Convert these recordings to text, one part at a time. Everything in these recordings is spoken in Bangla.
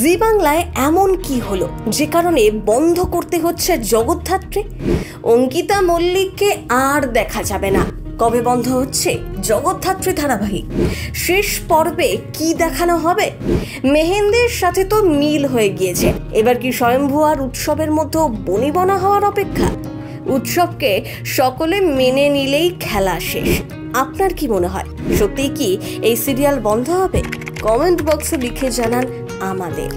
জি বাংলায় এমন কি হলো যে কারণে বন্ধ করতে হচ্ছে জগদ্ধাত্রী? অঙ্কিতা মল্লিককে আর দেখা যাবে না। কবে বন্ধ হচ্ছে জগদ্ধাত্রী ধারাবাহিক? শেষ পর্বে কি দেখানো হবে? মেহেন্দির সাথে তো মিল হয়ে গিয়েছে, এবার কি স্বয়ম্ভু আর উৎসবের মধ্যে বনিবনা হওয়ার অপেক্ষা? উৎসবকে সকলে মেনে নিলেই খেলা শেষ। আপনার কি মনে হয়, সত্যি কি এই সিরিয়াল বন্ধ হবে? কমেন্ট বক্সে লিখে জানান আমাদের।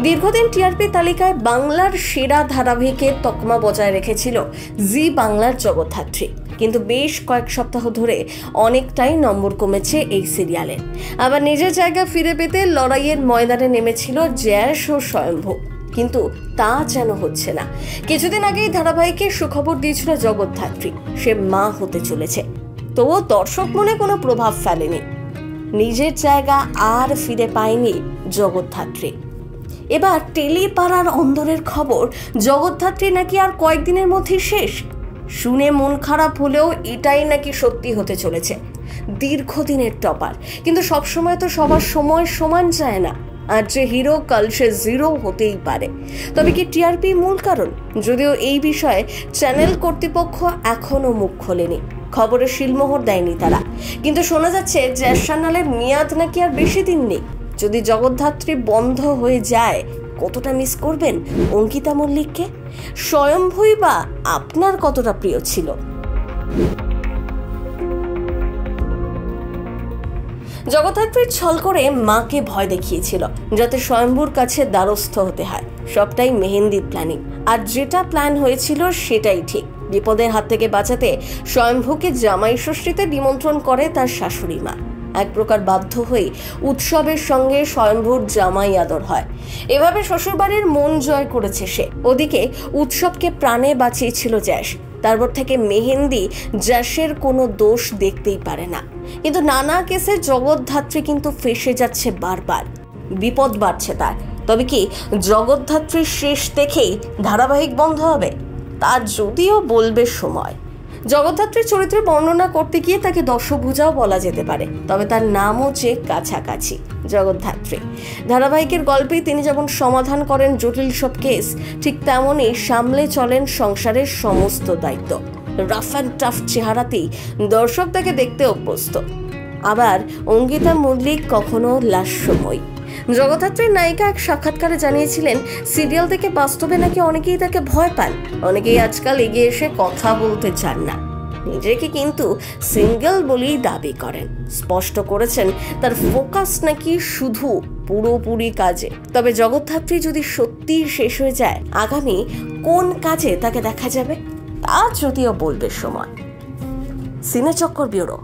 দীর্ঘদিন টিআরপি তালিকায় বাংলার সেরা ধারাবাহিকের তকমা বজায় রেখেছিল জি বাংলার জগদ্ধাত্রী, কিন্তু বেশ কয়েক সপ্তাহ ধরে অনেকটাই নম্বর কমেছে এই সিরিয়ালের। আবার নিজের জায়গা ফিরে পেতে লড়াইয়ের ময়দানে নেমেছিল জ্যাস ও স্বয়ম্ভু, কিন্তু তা যেন হচ্ছে না। কিছুদিন আগেই ধারাবাহিকের সুখবর দিয়েছিল জগদ্ধাত্রী, সে মা হতে চলেছে। তবুও দর্শক মনে কোনো প্রভাব ফেলেনি, নিজের জায়গা আর ফিরে পায়নি জগদ্ধাত্রী। এবার টেলিপাড়ার অন্দরের খবর, জগদ্ধাত্রী নাকি আর কয়েকদিনের মধ্যে শেষ। শুনে মন খারাপ হলেও এটাই নাকি সত্যি হতে চলেছে। দীর্ঘদিনের টপার, কিন্তু সবসময় তো সবার সময় সমান যায় না। আর যে হিরো কাল সে জিরো হতেই পারে। তবে কি টিআরপি মূল কারণ? যদিও এই বিষয়ে চ্যানেল কর্তৃপক্ষ এখনো মুখ খোলেনি, খবরে শিলমোহর দেয়নি তারা। কিন্তু শোনা যাচ্ছে জ্যাসানালের মেয়াদ নাকি আর বেশি দিন নেই। যদি জগদ্ধাত্রী বন্ধ হয়ে যায়, কতটা মিস করবেন অঙ্কিতা মল্লিককে? স্বয়ম্ভুই বা আপনার কতটা প্রিয় ছিল? জগদ্ধাত্রী ছল করে মাকে ভয় দেখিয়েছিল যাতে স্বয়ম্ভুর কাছে দ্বারস্থ হতে হয়। সবটাই মেহেন্দির প্ল্যানিং, আর যেটা প্ল্যান হয়েছিল সেটাই ঠিক। বিপদের হাত থেকে বাঁচাতে স্বয়ম্ভুকে জামাই ষষ্ঠীতে নিমন্ত্রণ করে তার শাশুড়ি মা। এক প্রকার বাধ্য হয়ে উৎসবের সঙ্গে স্বয়ম্ভুর জামাই আদর হয়। এভাবে শ্বশুরবাড়ির মন জয় করেছে সে। ওদিকে উৎসবকে প্রাণে বাঁচিয়েছিল জ্যাস। তারপর থেকে মেহেন্দি জ্যাসের কোনো দোষ দেখতেই পারে না। কিন্তু নানা কেসে জগদ্ধাত্রী কিন্তু ফেঁসে যাচ্ছে বারবার, বিপদ বাড়ছে তার। তবে কি জগদ্ধাত্রীর শেষ দেখেই ধারাবাহিক বন্ধ হবে? তা যদিও বলবে সময়। জগদ্ধাত্রীর চরিত্রের বর্ণনা করতে গিয়ে তাকে দশভুজাও বলা যেতে পারে, তবে তার নামও যে কাছাকাছি জগদ্ধাত্রী। ধারাবাহিকের গল্পে তিনি যেমন সমাধান করেন জটিল সব কেস, ঠিক তেমনই সামলে চলেন সংসারের সমস্ত দায়িত্ব। রাফ অ্যান্ড টাফ চেহারাতেই দর্শক তাকে দেখতে অভ্যস্ত। আবার অঙ্কিতা মল্লিক কখনো লাস্যময়ী। জগদ্ধাত্রীর নায়িকা এক সাক্ষাৎকারে জানিয়েছিলেন, সিরিয়াল থেকে বাস্তবে নাকি অনেকেই তাকে ভয় পান। অনেকেই আজকাল এগিয়ে এসে কথা বলতে চান না। নিজেকে কিন্তু সিঙ্গেল বলেই দাবি করেন। স্পষ্ট করেছেন তার ফোকাস নাকি শুধু পুরোপুরি কাজে। তবে জগদ্ধাত্রী যদি সত্যি শেষ হয়ে যায়, আগামী কোন কাজে তাকে দেখা যাবে তা যদিও বলবে সময়। সিনেচক্কর ব্যুরো।